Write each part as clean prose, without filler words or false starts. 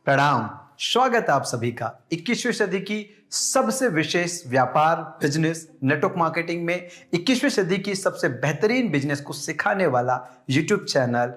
प्रणाम। स्वागत है आप सभी का 21वीं सदी की सबसे विशेष व्यापार बिजनेस नेटवर्क मार्केटिंग में 21वीं सदी की सबसे बेहतरीन बिजनेस को सिखाने वाला यूट्यूब चैनल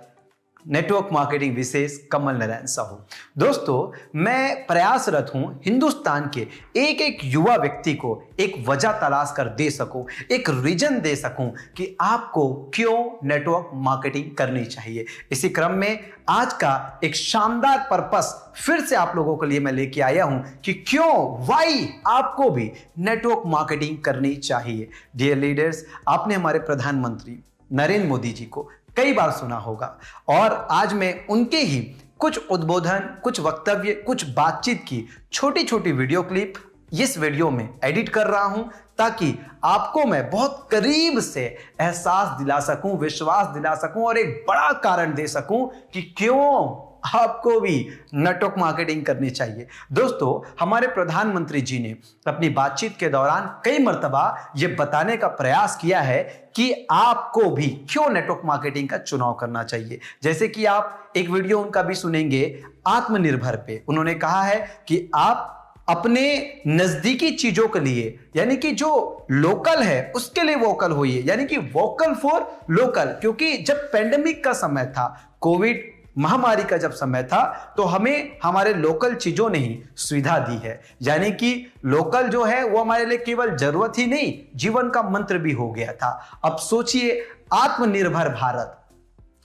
नेटवर्क मार्केटिंग विशेष कमल नारायण साहू। दोस्तों, मैं प्रयासरत हूं हिंदुस्तान के एक एक युवा व्यक्ति को एक वजह तलाश कर दे सकूं, एक रीजन दे सकूं कि आपको क्यों नेटवर्क मार्केटिंग करनी चाहिए। इसी क्रम में आज का एक शानदार पर्पस फिर से आप लोगों के लिए मैं लेके आया हूं कि क्यों वाई आपको भी नेटवर्क मार्केटिंग करनी चाहिए। डियर लीडर्स, आपने हमारे प्रधानमंत्री नरेंद्र मोदी जी को कई बार सुना होगा और आज मैं उनके ही कुछ उद्बोधन, कुछ वक्तव्य, कुछ बातचीत की छोटी छोटी वीडियो क्लिप इस वीडियो में एडिट कर रहा हूं ताकि आपको मैं बहुत करीब से एहसास दिला सकूं, विश्वास दिला सकूं और एक बड़ा कारण दे सकूं कि क्यों आपको भी नेटवर्क मार्केटिंग करनी चाहिए। दोस्तों, हमारे प्रधानमंत्री जी ने अपनी बातचीत के दौरान कई मर्तबा यह बताने का प्रयास किया है कि आपको भी क्यों नेटवर्क मार्केटिंग का चुनाव करना चाहिए। जैसे कि आप एक वीडियो उनका भी सुनेंगे आत्मनिर्भर पे। उन्होंने कहा है कि आप अपने नजदीकी चीजों के लिए, यानी कि जो लोकल है उसके लिए वोकल होइए, यानी कि वोकल फॉर लोकल। क्योंकि जब पेंडेमिक का समय था, कोविड महामारी का जब समय था, तो हमें हमारे लोकल चीजों ने ही सुविधा दी है। यानी कि लोकल जो है वो हमारे लिए केवल जरूरत ही नहीं, जीवन का मंत्र भी हो गया था। अब सोचिए, आत्मनिर्भर भारत,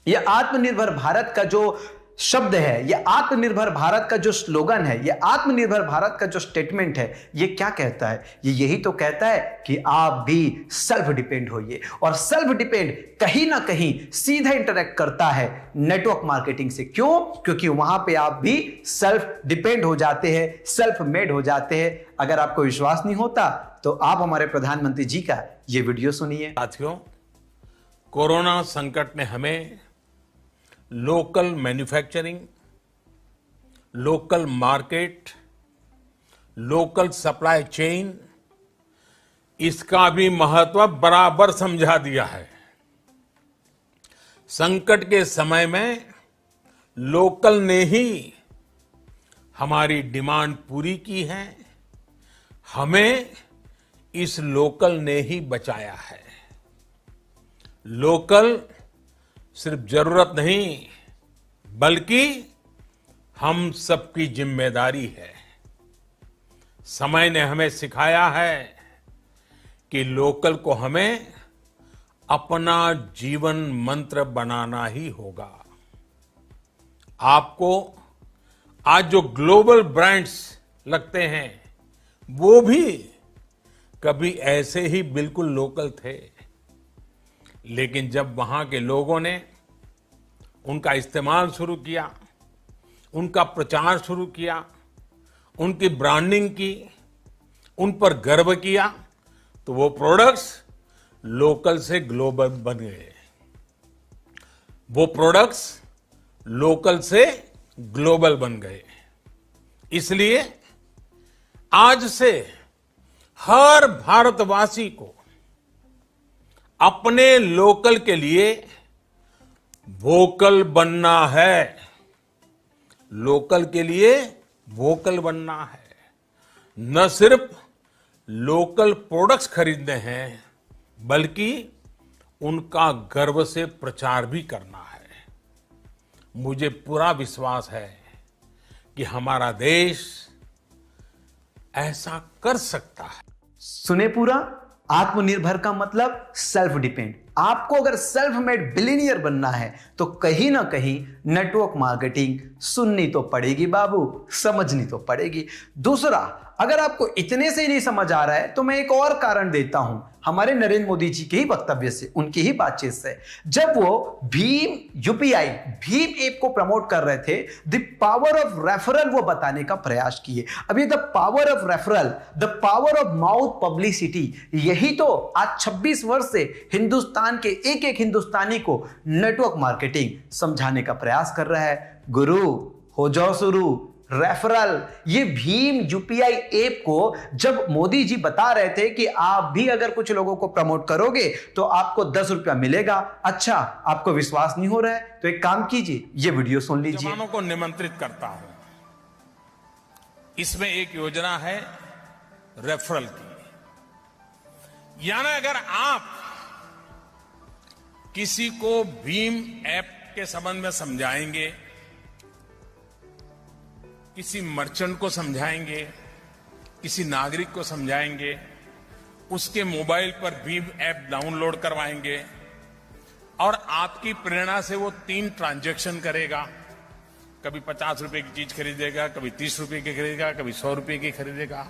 यह आत्मनिर्भर भारत का जो शब्द है, यह आत्मनिर्भर भारत का जो स्लोगन है, यह आत्मनिर्भर भारत का जो स्टेटमेंट है, यह क्या कहता है? ये यही तो कहता है कि आप भी सेल्फ डिपेंड होइए। और सेल्फ डिपेंड कहीं ना कहीं सीधा इंटरेक्ट करता है नेटवर्क मार्केटिंग से। क्यों? क्योंकि वहां पे आप भी सेल्फ डिपेंड हो जाते हैं, सेल्फ मेड हो जाते हैं। अगर आपको विश्वास नहीं होता तो आप हमारे प्रधानमंत्री जी का यह वीडियो सुनिए। साथियों, कोरोना संकट ने हमें local manufacturing, local market, local supply chain, इसका भी महत्व बराबर समझा दिया है। संकट के समय में लोकल ने ही हमारी डिमांड पूरी की है, हमें इस लोकल ने ही बचाया है। लोकल सिर्फ जरूरत नहीं, बल्कि हम सबकी जिम्मेदारी है। समय ने हमें सिखाया है कि लोकल को हमें अपना जीवन मंत्र बनाना ही होगा। आपको आज जो ग्लोबल ब्रांड्स लगते हैं, वो भी कभी ऐसे ही बिल्कुल लोकल थे, लेकिन जब वहां के लोगों ने उनका इस्तेमाल शुरू किया, उनका प्रचार शुरू किया, उनकी ब्रांडिंग की, उन पर गर्व किया, तो वो प्रोडक्ट्स लोकल से ग्लोबल बन गए। वो प्रोडक्ट्स लोकल से ग्लोबल बन गए। इसलिए आज से हर भारतवासी को अपने लोकल के लिए वोकल बनना है। लोकल के लिए वोकल बनना है। न सिर्फ लोकल प्रोडक्ट्स खरीदने हैं, बल्कि उनका गर्व से प्रचार भी करना है। मुझे पूरा विश्वास है कि हमारा देश ऐसा कर सकता है। सुने पूरा, आत्मनिर्भर का मतलब सेल्फ डिपेंड। आपको अगर सेल्फ मेड बिलियनियर बनना है तो कहीं ना कहीं नेटवर्क मार्केटिंग सुननी तो पड़ेगी बाबू, समझनी तो पड़ेगी। दूसरा, अगर आपको इतने से ही नहीं समझ आ रहा है तो मैं एक और कारण देता हूं हमारे नरेंद्र मोदी जी के ही वक्तव्य से, उनकी ही बातचीत से। जब वो भीम यूपीआई, भीम ऐप को प्रमोट कर रहे थे, द पावर ऑफ रेफरल वो बताने का प्रयास किए। अब ये the power of referral, the power of mouth publicity, यही तो आज 26 वर्ष से हिंदुस्तान के एक एक हिंदुस्तानी को नेटवर्क मार्केटिंग समझाने का प्रयास कर रहा है। गुरु हो जाओ शुरू। रेफरल, ये भीम यूपीआई ऐप को जब मोदी जी बता रहे थे कि आप भी अगर कुछ लोगों को प्रमोट करोगे तो आपको 10 रुपया मिलेगा। अच्छा, आपको विश्वास नहीं हो रहा है तो एक काम कीजिए, ये वीडियो सुन लीजिए। जवानों को निमंत्रित करता हूं इसमें एक योजना है रेफरल की। यानी अगर आप किसी को भीम ऐप के संबंध में समझाएंगे, किसी मर्चेंट को समझाएंगे, किसी नागरिक को समझाएंगे, उसके मोबाइल पर भीम ऐप डाउनलोड करवाएंगे और आपकी प्रेरणा से वो 3 ट्रांजैक्शन करेगा, कभी 50 रुपए की चीज खरीदेगा, कभी 30 रुपए की खरीदेगा, कभी 100 रुपए की खरीदेगा।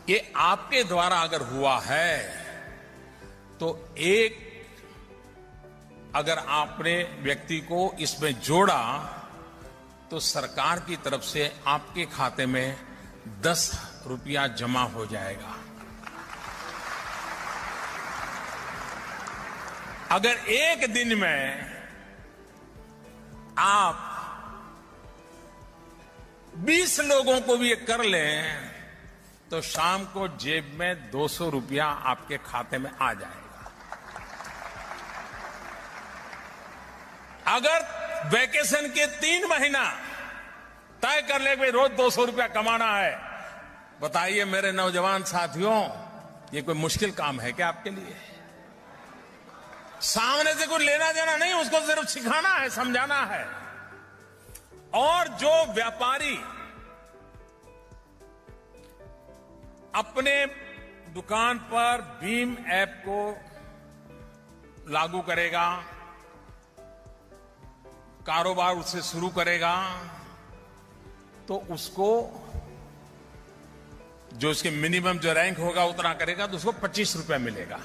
ये आपके द्वारा अगर हुआ है तो अगर आपने व्यक्ति को इसमें जोड़ा तो सरकार की तरफ से आपके खाते में 10 रुपया जमा हो जाएगा। अगर एक दिन में आप 20 लोगों को भी ये कर लें तो शाम को जेब में 200 रुपया आपके खाते में आ जाएगा। अगर वैकेशन के 3 महीना तय कर ले भाई रोज 200 रुपया कमाना है, बताइए मेरे नौजवान साथियों, ये कोई मुश्किल काम है क्या आपके लिए? सामने से कोई लेना देना नहीं, उसको सिर्फ सिखाना है, समझाना है। और जो व्यापारी अपने दुकान पर भीम ऐप को लागू करेगा, कारोबार उससे शुरू करेगा, तो उसको जो उसके मिनिमम जो रैंक होगा उतना करेगा तो उसको 25 रुपया मिलेगा,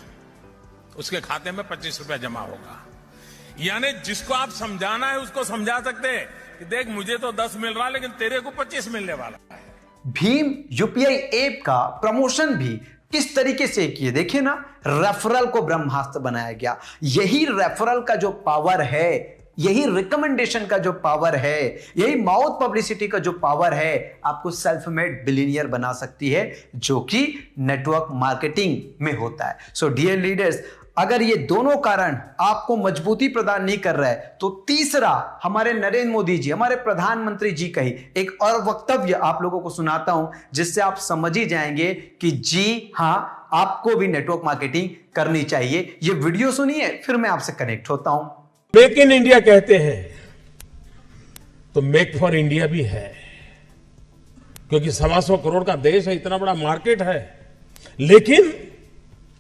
उसके खाते में 25 रुपया जमा होगा। यानी जिसको आप समझाना है उसको समझा सकते हैं कि देख मुझे तो 10 मिल रहा है लेकिन तेरे को 25 मिलने वाला है। भीम यूपीआई ऐप का प्रमोशन भी किस तरीके से किए, देखिए ना, रेफरल को ब्रह्मास्त्र बनाया गया। यही रेफरल का जो पावर है, यही रिकमेंडेशन का जो पावर है, यही माउथ पब्लिसिटी का जो पावर है, आपको सेल्फ मेड बिलियनियर बना सकती है, जो कि नेटवर्क मार्केटिंग में होता है। सो डियर लीडर्स, अगर ये दोनों कारण आपको मजबूती प्रदान नहीं कर रहा है तो तीसरा हमारे नरेंद्र मोदी जी, हमारे प्रधानमंत्री जी का ही एक और वक्तव्य आप लोगों को सुनाता हूं, जिससे आप समझ ही जाएंगे कि जी हां, आपको भी नेटवर्क मार्केटिंग करनी चाहिए। ये वीडियो सुनिए, फिर मैं आपसे कनेक्ट होता हूं। मेक इन इंडिया कहते हैं तो मेक फॉर इंडिया भी है, क्योंकि 125 करोड़ का देश है, इतना बड़ा मार्केट है। लेकिन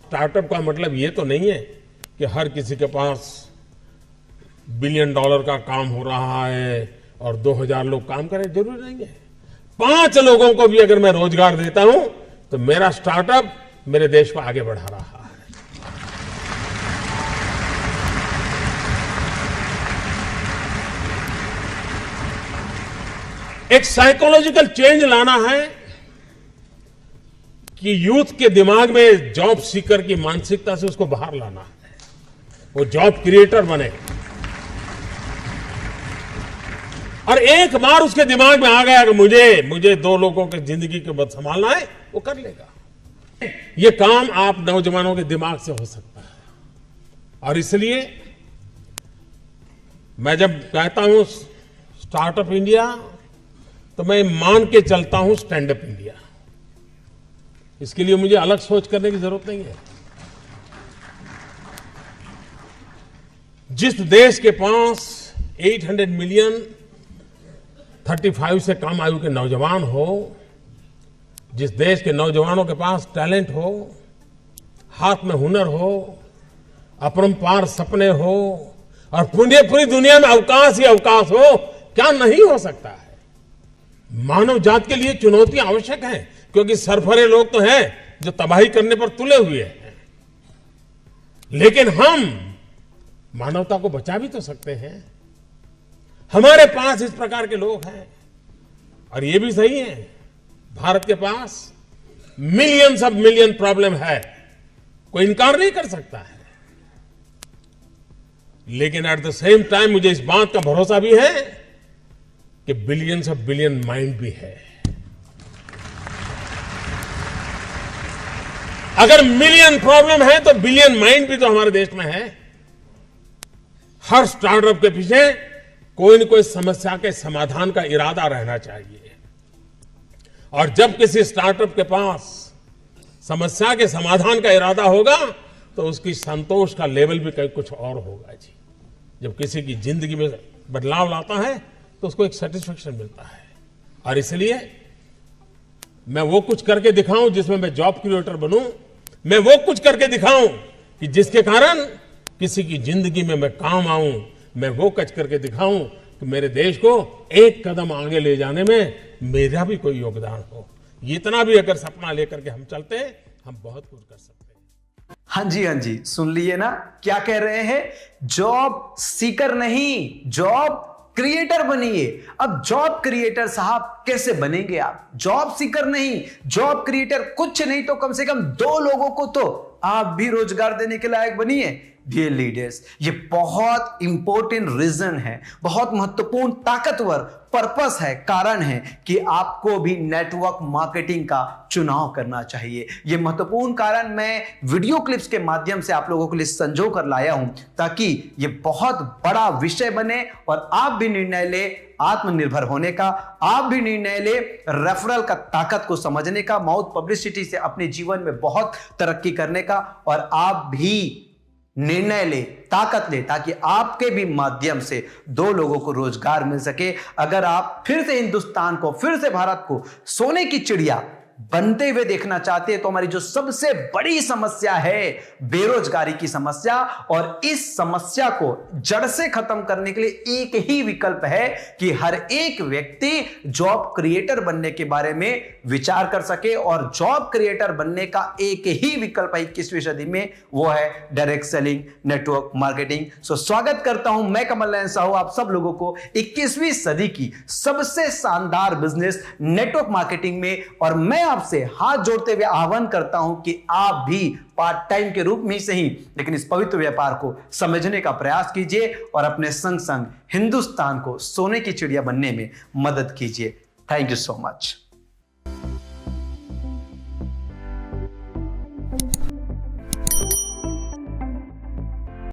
स्टार्टअप का मतलब ये तो नहीं है कि हर किसी के पास $1 बिलियन का काम हो रहा है और 2000 लोग काम करें, जरूरी नहीं है। 5 लोगों को भी अगर मैं रोजगार देता हूं तो मेरा स्टार्टअप मेरे देश को आगे बढ़ा रहा है। एक साइकोलॉजिकल चेंज लाना है कि यूथ के दिमाग में जॉब सीकर की मानसिकता से उसको बाहर लाना है, वो जॉब क्रिएटर बने। और एक बार उसके दिमाग में आ गया कि मुझे 2 लोगों की जिंदगी के बाद संभालना है, वो कर लेगा। ये काम आप नौजवानों के दिमाग से हो सकता है। और इसलिए मैं जब कहता हूं स्टार्टअप इंडिया तो मैं मान के चलता हूं स्टैंड अप इंडिया। इसके लिए मुझे अलग सोच करने की जरूरत नहीं है। जिस देश के पास 800 मिलियन 35 से कम आयु के नौजवान हो, जिस देश के नौजवानों के पास टैलेंट हो, हाथ में हुनर हो, अपरंपार सपने हो और पूरी दुनिया में अवकाश ही अवकाश हो, क्या नहीं हो सकता है। मानव जात के लिए चुनौतियां आवश्यक हैं, क्योंकि सरफरे लोग तो हैं जो तबाही करने पर तुले हुए हैं, लेकिन हम मानवता को बचा भी तो सकते हैं। हमारे पास इस प्रकार के लोग हैं। और ये भी सही है, भारत के पास मिलियंस ऑफ मिलियन प्रॉब्लम है, कोई इनकार नहीं कर सकता है। लेकिन एट द सेम टाइम मुझे इस बात का भरोसा भी है कि बिलियंस ऑफ बिलियन माइंड भी है। अगर मिलियन प्रॉब्लम है तो बिलियन माइंड भी तो हमारे देश में है। हर स्टार्टअप के पीछे कोई न कोई समस्या के समाधान का इरादा रहना चाहिए। और जब किसी स्टार्टअप के पास समस्या के समाधान का इरादा होगा तो उसकी संतोष का लेवल भी कहीं कुछ और होगा जी। जब किसी की जिंदगी में बदलाव लाता है तो उसको एक सेटिस्फेक्शन मिलता है। और इसलिए मैं वो कुछ करके दिखाऊं जिसमें मैं जॉब क्रिएटर बनूं, मैं वो कुछ करके दिखाऊं कि जिसके कारण किसी की जिंदगी में मैं काम आऊं, मैं वो कुछ करके दिखाऊं कि मेरे देश को एक कदम आगे ले जाने में मेरा भी कोई योगदान हो। इतना भी अगर सपना लेकर के हम चलते हैं, हम बहुत कुछ कर सकते हैं। हाँ जी, सुन लिए ना क्या कह रहे हैं? जॉब सीकर नहीं, जॉब क्रिएटर बनिए। अब जॉब क्रिएटर साहब कैसे बनेंगे आप? जॉब सीकर नहीं, जॉब क्रिएटर। कुछ नहीं तो कम से कम 2 लोगों को तो आप भी रोजगार देने के लायक बनिए। डियर लीडर्स, ये बहुत इंपॉर्टेंट रीजन है, बहुत महत्वपूर्ण ताकतवर पर्पस है, कारण है कि आपको भी नेटवर्क मार्केटिंग का चुनाव करना चाहिए। ये महत्वपूर्ण कारण मैं वीडियो क्लिप्स के माध्यम से आप लोगों के लिए संजो कर लाया हूं, ताकि ये बहुत बड़ा विषय बने और आप भी निर्णय ले आत्मनिर्भर होने का, आप भी निर्णय ले रेफरल का ताकत को समझने का, माउथ पब्लिसिटी से अपने जीवन में बहुत तरक्की करने का, और आप भी निर्णय ले, ताकत ले, ताकि आपके भी माध्यम से 2 लोगों को रोजगार मिल सके। अगर आप फिर से हिंदुस्तान को, फिर से भारत को सोने की चिड़िया बनते हुए देखना चाहते हैं, तो हमारी जो सबसे बड़ी समस्या है बेरोजगारी की समस्या, और इस समस्या को जड़ से खत्म करने के लिए एक ही विकल्प है कि हर एक व्यक्ति जॉब क्रिएटर बनने के बारे में विचार कर सके। और जॉब क्रिएटर बनने का एक ही विकल्प है 21वीं सदी में, वो है डायरेक्ट सेलिंग, नेटवर्क मार्केटिंग। सो स्वागत करता हूं मैं कमल नयन साहू आप सब लोगों को 21वीं सदी की सबसे शानदार बिजनेस नेटवर्क मार्केटिंग में। और मैं आपसे हाथ जोड़ते हुए आह्वान करता हूं कि आप भी पार्ट टाइम के रूप में सही, लेकिन इस पवित्र व्यापार को समझने का प्रयास कीजिए और अपने संग संग हिंदुस्तान को सोने की चिड़िया बनने में मदद कीजिए। Thank you so much.